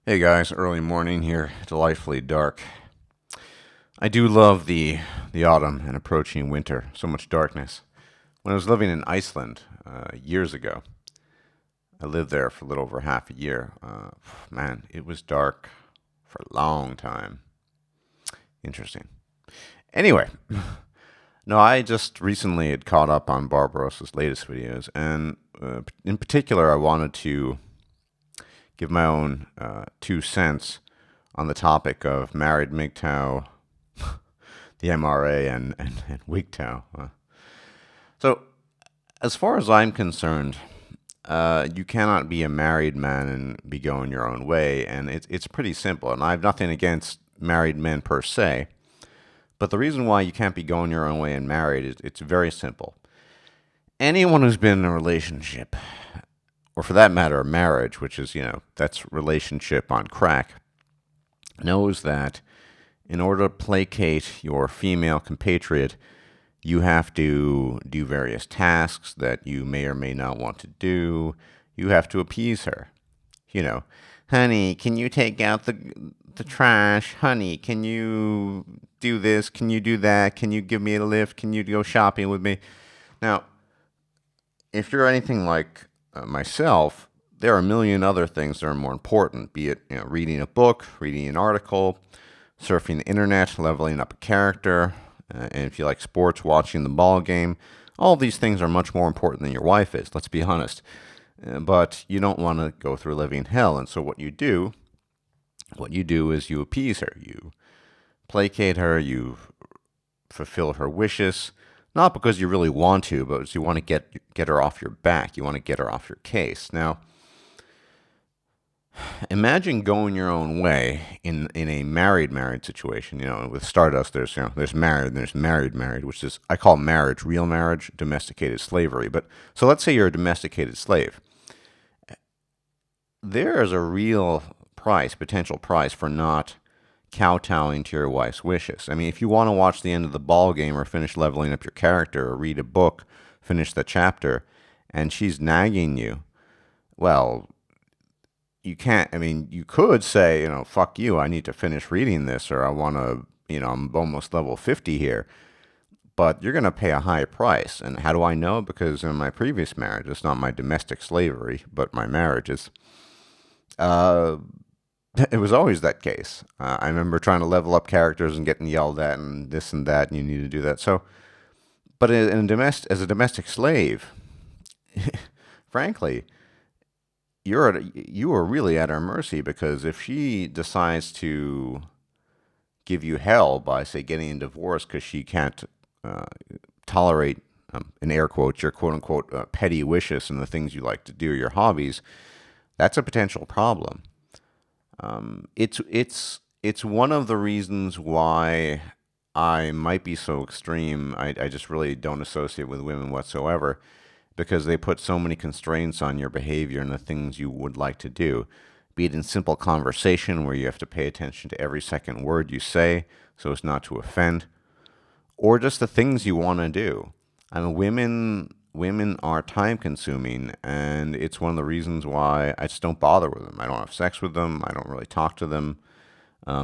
Hey guys, early morning here, delightfully dark. I do love the autumn and approaching winter. So much darkness. When I was living in Iceland years ago, I lived there for a little over half a year. Man, it was dark for a long time. Interesting. Anyway, no, I just recently had caught up on Barbarossa's latest videos, and in particular, I wanted to give my own 2 cents on the topic of married MGTOW, the MRA, and wigtow. So, as far as I'm concerned, you cannot be a married man and be going your own way, and it's pretty simple. And I have nothing against married men per se, but the reason why you can't be going your own way and married is it's very simple. Anyone who's been in a relationship, or for that matter, a marriage, which is, that's relationship on crack, knows that in order to placate your female compatriot, you have to do various tasks that you may or may not want to do. You have to appease her. Honey, can you take out the trash? Honey, can you do this? Can you do that? Can you give me a lift? Can you go shopping with me? Now, if you're anything like myself, there are a million other things that are more important, be it reading a book, reading an article, surfing the internet, leveling up a character, and if you like sports, watching the ball game. All of these things are much more important than your wife is, let's be honest. But you don't want to go through living hell, and so what you do is you appease her, you placate her, you fulfill her wishes, not because you really want to, but because you want to get her off your back. You want to get her off your case. Now, imagine going your own way in a married situation. With Stardust, there's married and there's married, which is, I call marriage real marriage, domesticated slavery. But so let's say you're a domesticated slave. There is a real potential price for not kowtowing to your wife's wishes. I mean, if you want to watch the end of the ball game or finish leveling up your character or read a book, finish the chapter, and she's nagging you, well, you can't. I mean, you could say, fuck you, I need to finish reading this, or I want to, I'm almost level 50 here. But you're going to pay a high price. And how do I know? Because in my previous marriage, it's not my domestic slavery, but my marriages, it was always that case. I remember trying to level up characters and getting yelled at and this and that, and you need to do that. So, but as a domestic slave, frankly, you are really at her mercy, because if she decides to give you hell by, say, getting a divorce because she can't tolerate, in air quotes, your quote unquote petty wishes and the things you like to do, your hobbies, that's a potential problem. It's one of the reasons why I might be so extreme. I just really don't associate with women whatsoever, because they put so many constraints on your behavior and the things you would like to do, be it in simple conversation where you have to pay attention to every second word you say so as not to offend, or just the things you want to do. I mean, women are time consuming, and it's one of the reasons why I just don't bother with them. I don't have sex with them. I don't really talk to them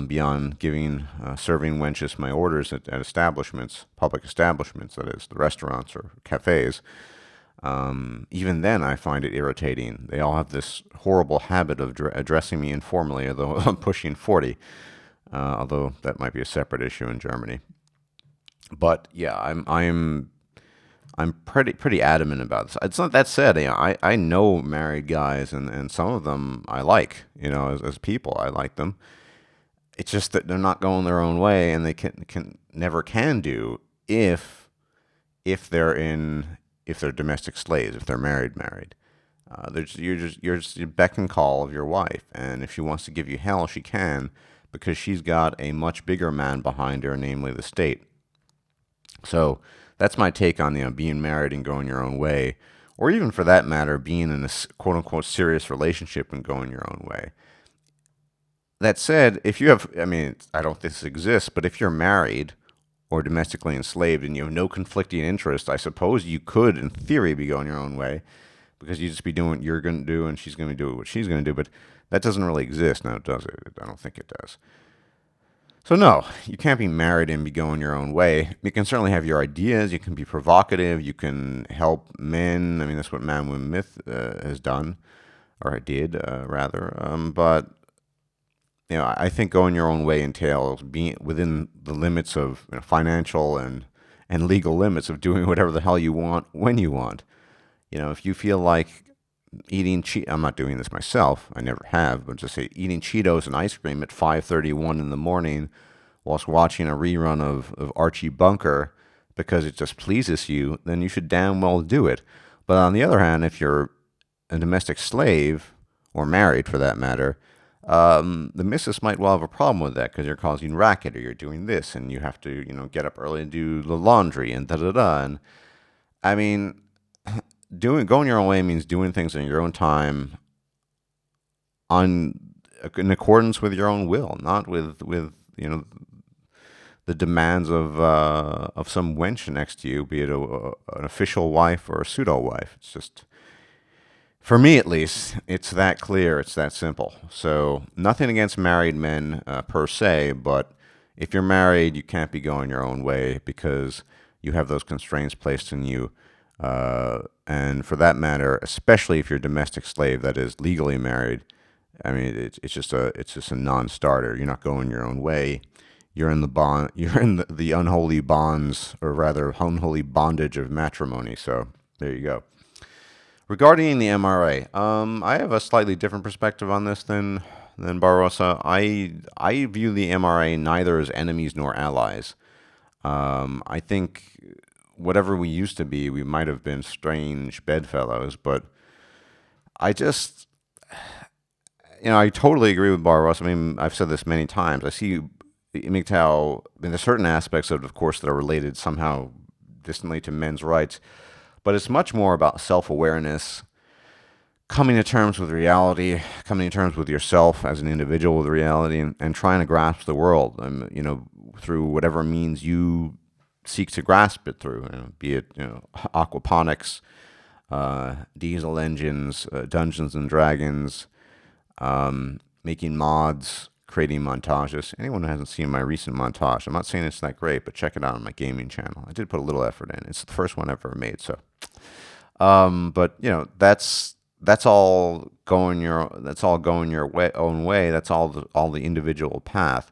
beyond serving wenches my orders at establishments, public establishments, that is, the restaurants or cafes. Even then, I find it irritating. They all have this horrible habit of addressing me informally, although I'm pushing 40, although that might be a separate issue in Germany. But yeah, I'm pretty adamant about this. It's not that said. I know married guys, and some of them I like. As people, I like them. It's just that they're not going their own way, and they never can do if they're domestic slaves, if they're married. You're just a beck and call of your wife, and if she wants to give you hell, she can, because she's got a much bigger man behind her, namely the state. So that's my take on being married and going your own way, or even for that matter, being in a quote unquote serious relationship and going your own way. That said, if you have, I mean, I don't think this exists, but if you're married or domestically enslaved and you have no conflicting interest, I suppose you could, in theory, be going your own way, because you just be doing what you're going to do and she's going to do what she's going to do. But that doesn't really exist now, does it? I don't think it does. So no, you can't be married and be going your own way. You can certainly have your ideas. You can be provocative. You can help men. I mean, that's what Man Woman Myth has done, or did rather. But I think going your own way entails being within the limits of financial and legal limits of doing whatever the hell you want when you want. If you feel like eating I'm not doing this myself. I never have, but just say eating Cheetos and ice cream at 5:31 in the morning whilst watching a rerun of Archie Bunker because it just pleases you, then you should damn well do it. But on the other hand, if you're a domestic slave, or married for that matter, the missus might well have a problem with that because you're causing racket or you're doing this and you have to, get up early and do the laundry and da-da-da. And I mean, going your own way means doing things in your own time in accordance with your own will, not with the demands of some wench next to you, be it an official wife or a pseudo wife. It's just, for me at least, it's that clear, it's that simple. So nothing against married men per se, but if you're married, you can't be going your own way because you have those constraints placed in you. And for that matter, especially if you're a domestic slave that is legally married, I mean, it's just a non-starter. You're not going your own way. You're in the unholy bonds, or rather unholy bondage of matrimony. So there you go. Regarding the MRA, I have a slightly different perspective on this than Barbosa. I view the MRA neither as enemies nor allies. I think whatever we used to be, we might have been strange bedfellows, but I just, I totally agree with Barbaros. I mean, I've said this many times. I see MGTOW, there's certain aspects of course, that are related somehow distantly to men's rights, but it's much more about self-awareness, coming to terms with reality, coming to terms with yourself as an individual with reality, and trying to grasp the world, through whatever means you seek to grasp it through, be it aquaponics, diesel engines, Dungeons and Dragons, making mods, creating montages. Anyone who hasn't seen my recent montage, I'm not saying it's that great, but check it out on my gaming channel. I did put a little effort in. It's the first one I've ever made, so. But that's all going your own way. That's all the individual path.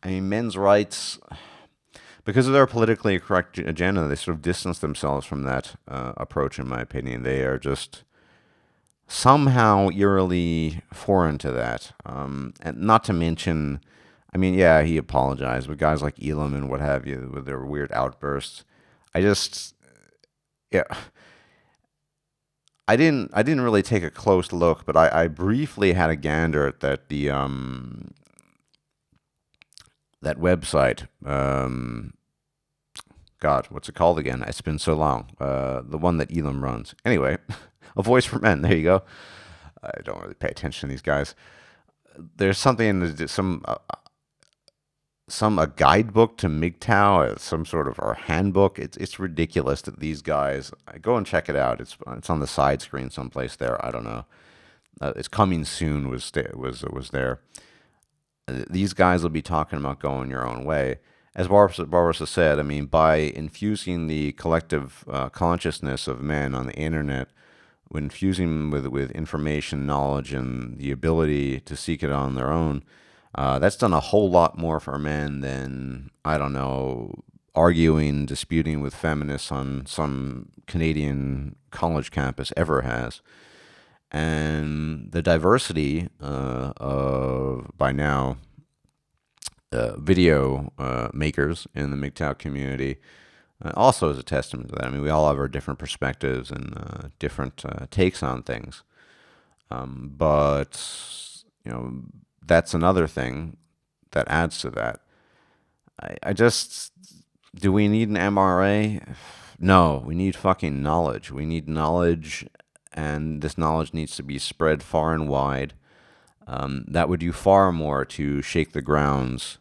I mean, men's rights, because of their politically correct agenda, they sort of distance themselves from that approach, in my opinion. They are just somehow eerily foreign to that. And not to mention, I mean, yeah, he apologized, but guys like Elam and what have you, with their weird outbursts, yeah. I didn't really take a close look, but I briefly had a gander at that that website. God, what's it called again? It's been so long. The one that Elam runs. Anyway, A Voice for Men. There you go. I don't really pay attention to these guys. There's something in a guidebook to MGTOW, some sort of our handbook. It's ridiculous that these guys. Go and check it out. It's on the side screen someplace there. I don't know. It's coming soon. Was there? These guys will be talking about going your own way. As Barbarossa said, I mean, by infusing the collective consciousness of men on the internet, when infusing them with information, knowledge, and the ability to seek it on their own, that's done a whole lot more for men than, I don't know, arguing, disputing with feminists on some Canadian college campus ever has. And the diversity of, by now, video makers in the MGTOW community also is a testament to that. I mean, we all have our different perspectives and different takes on things. But, that's another thing that adds to that. Do we need an MRA? No, we need fucking knowledge. We need knowledge, and this knowledge needs to be spread far and wide. That would do far more to shake the grounds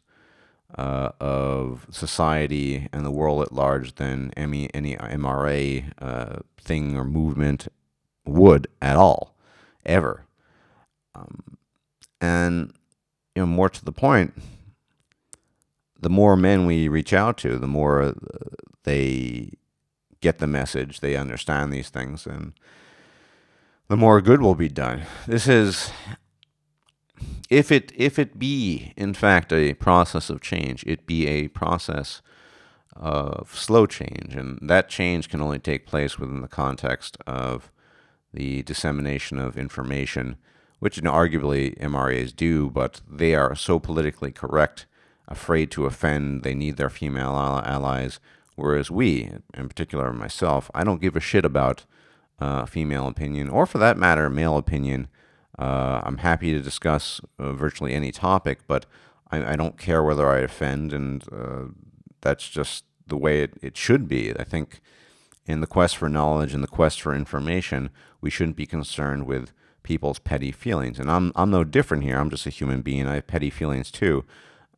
of society and the world at large than any MRA thing or movement would at all, ever. And more to the point, the more men we reach out to, the more they get the message, they understand these things, and the more good will be done. This is, if it be in fact a process of change, it be a process of slow change, and that change can only take place within the context of the dissemination of information, which arguably MRAs do, but they are so politically correct, afraid to offend, they need their female allies, whereas we, in particular myself, I don't give a shit about female opinion, or for that matter, male opinion. I'm happy to discuss virtually any topic, but I don't care whether I offend, and that's just the way it should be. I think in the quest for knowledge and the quest for information, we shouldn't be concerned with people's petty feelings. And I'm no different here. I'm just a human being. I have petty feelings too.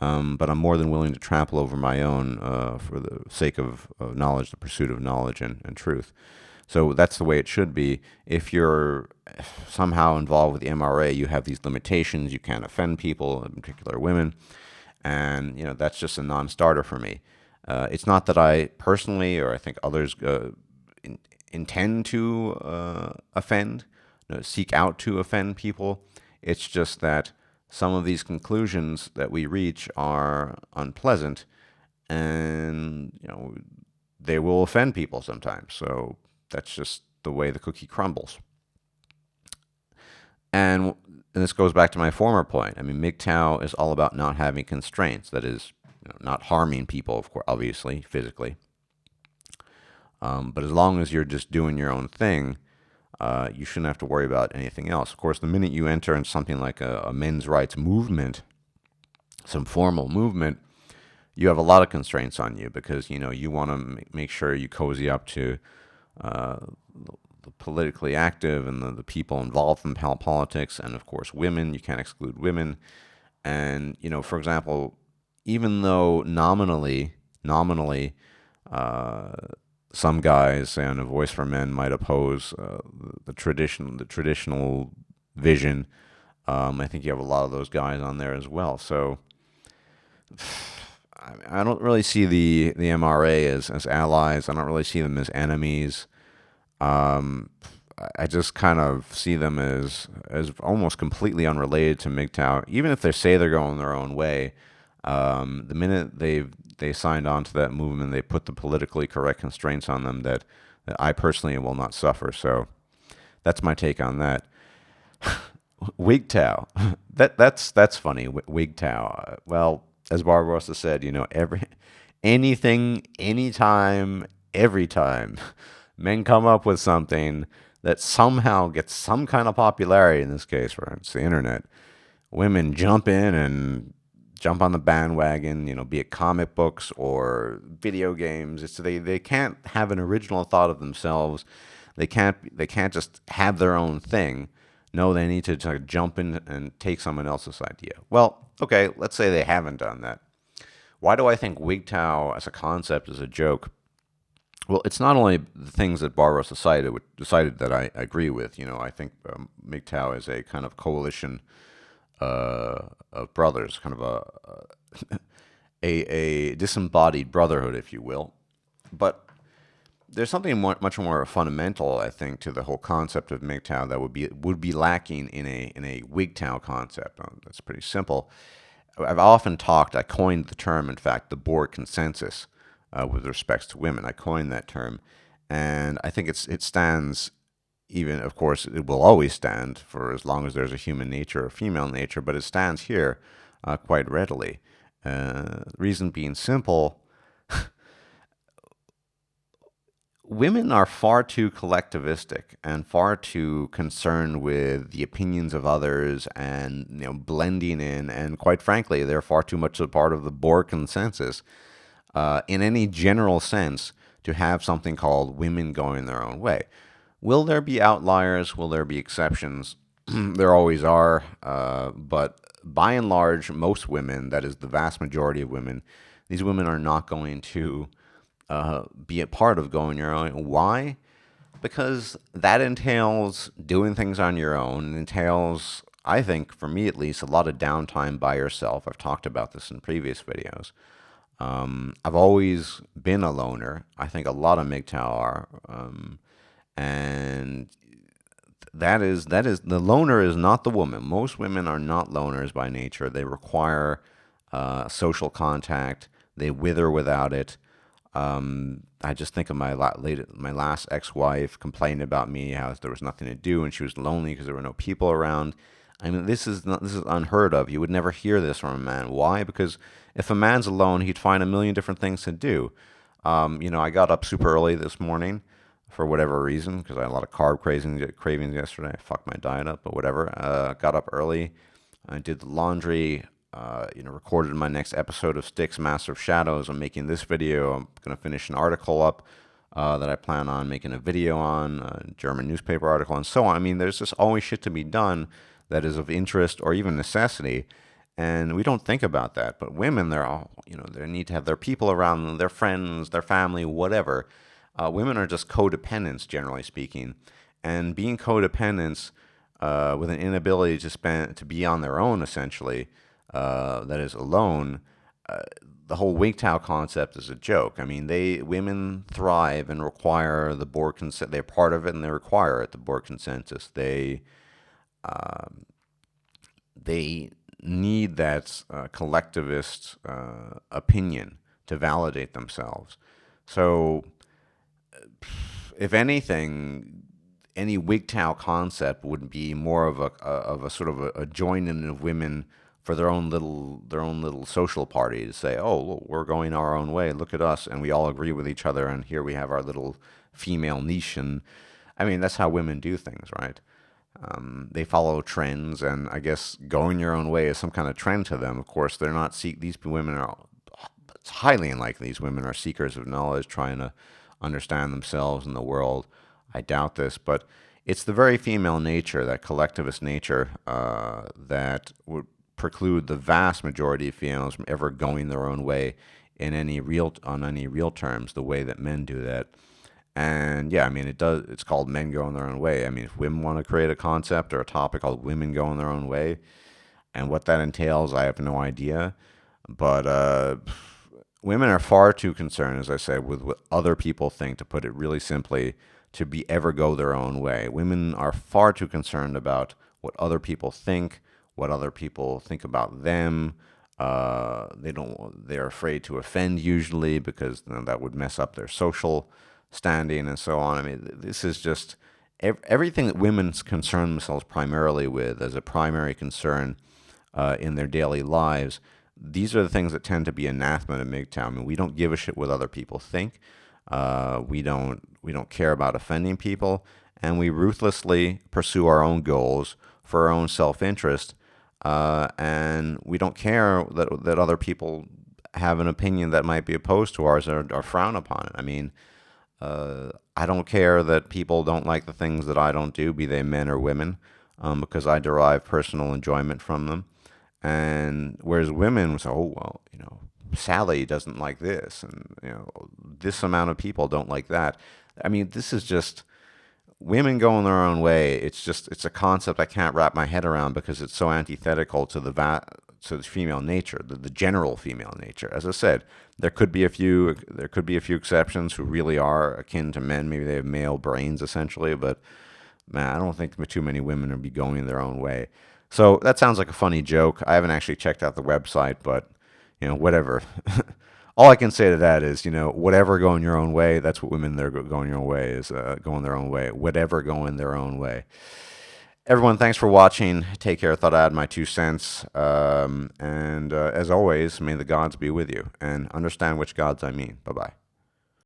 But I'm more than willing to trample over my own for the sake of knowledge, the pursuit of knowledge and truth. So that's the way it should be. If you're somehow involved with the MRA, you have these limitations. You can't offend people, in particular women. And, that's just a non-starter for me. It's not that I personally, or I think others, intend to offend, seek out to offend people. It's just that some of these conclusions that we reach are unpleasant, and they will offend people sometimes. So that's just the way the cookie crumbles. And this goes back to my former point. I mean, MGTOW is all about not having constraints. That is, not harming people, of course, obviously, physically. But as long as you're just doing your own thing, you shouldn't have to worry about anything else. Of course, the minute you enter into something like a men's rights movement, some formal movement, you have a lot of constraints on you, because you want to make sure you cozy up to the politically active and the people involved in politics, and of course women. You can't exclude women. And for example, even though nominally, some guys, say on A Voice for Men, might oppose the traditional vision, I think you have a lot of those guys on there as well. So I don't really see the MRA as allies. I don't really see them as enemies. I just kind of see them as almost completely unrelated to MGTOW. Even if they say they're going their own way, the minute they signed on to that movement, they put the politically correct constraints on them that I personally will not suffer. So that's my take on that. WGTOW. That's funny. WGTOW. Well, as Barbarossa said, anything, anytime, every time men come up with something that somehow gets some kind of popularity, in this case, where it's the internet, women jump in and jump on the bandwagon, be it comic books or video games. They can't have an original thought of themselves. They can't just have their own thing. No, they need to jump in and take someone else's idea. Well, okay, let's say they haven't done that. Why do I think WGTOW as a concept is a joke? Well, it's not only the things that Barbarossa decided that I agree with. I think MGTOW is a kind of coalition of brothers, kind of a disembodied brotherhood, if you will. But there's something much more fundamental, I think, to the whole concept of MGTOW that would be lacking in a WGTOW concept. That's pretty simple. I've often I coined the term, in fact, the Bohr consensus with respects to women. I coined that term, and I think it stands. Even, of course, it will always stand for as long as there's a human nature or female nature, but it stands here quite readily. Reason being simple, women are far too collectivistic and far too concerned with the opinions of others and blending in, and quite frankly, they're far too much a part of the Bohr consensus in any general sense to have something called women going their own way. Will there be outliers? Will there be exceptions? There always are, but by and large, most women, that is the vast majority of women, these women are not going to be a part of going your own. Why? because that entails doing things on your own. It entails, I think, for me at least, a lot of downtime by yourself. I've talked about this in previous videos. I've always been a loner. I think a lot of MGTOW are. And that is the loner is not the woman. Most women are not loners by nature. They require social contact. They wither without it. I just think of my last ex-wife complaining about me, how there was nothing to do, and she was lonely because there were no people around. I mean, this is unheard of. You would never hear this from a man. Why? Because if a man's alone, he'd find a million different things to do. I got up super early this morning for whatever reason, because I had a lot of carb cravings yesterday. I fucked my diet up, but whatever. Got up early. I did the laundry. Recorded my next episode of Sticks, Master of Shadows. I'm making this video. I'm going to finish an article up that I plan on making a video on, a German newspaper article, and so on. I mean, there's just always shit to be done that is of interest or even necessity, and we don't think about that. But women, they're all, they need to have their people around them, their friends, their family, whatever. Women are just codependents, generally speaking, and being codependents with an inability to be on their own, essentially, that is alone. The whole wigtow concept is a joke. I mean, women thrive and require the board consent. They're part of it and they require it. The board consensus. They need that collectivist opinion to validate themselves. So, if anything, any wigtow concept would be more of a sort of a join-in of women for their own little social party to say, oh, look, we're going our own way. Look at us, and we all agree with each other, and here we have our little female niche. And I mean, that's how women do things, right? They follow trends, and I guess going your own way is some kind of trend to them. Of course, they're not these women are. It's highly unlikely these women are seekers of knowledge, trying to understand themselves and the world. I doubt this, but it's the very female nature, that collectivist nature, that would preclude the vast majority of females from ever going their own way on any real terms, the way that men do that. And yeah, I mean, it's called men going their own way. I mean, if women want to create a concept or a topic called women going their own way, and what that entails, I have no idea. But women are far too concerned, as I said, with what other people think, to put it really simply, to ever go their own way. Women are far too concerned about what other people think, what other people think about them. They're afraid to offend usually, because that would mess up their social standing and so on. I mean, this is just everything that women concern themselves primarily with as a primary concern in their daily lives. These are the things that tend to be anathema to MGTOW. I mean, we don't give a shit what other people think. We don't care about offending people, and we ruthlessly pursue our own goals for our own self-interest. And we don't care that other people have an opinion that might be opposed to ours or frown upon it. I mean, I don't care that people don't like the things that I don't do, be they men or women, because I derive personal enjoyment from them. And whereas women say, oh, well, Sally doesn't like this, and this amount of people don't like that. I mean, this is just women going their own way. It's a concept I can't wrap my head around, because it's so antithetical to the female nature, the general female nature. As I said, there could be a few exceptions who really are akin to men. Maybe they have male brains essentially, but man, I don't think too many women would be going their own way. So that sounds like a funny joke. I haven't actually checked out the website, but whatever. All I can say to that is, whatever going your own way, that's what women they're going your own way is, going their own way. Whatever going their own way. Everyone, thanks for watching. Take care. Thought I'd add my 2 cents. And as always, may the gods be with you. And understand which gods I mean. Bye-bye.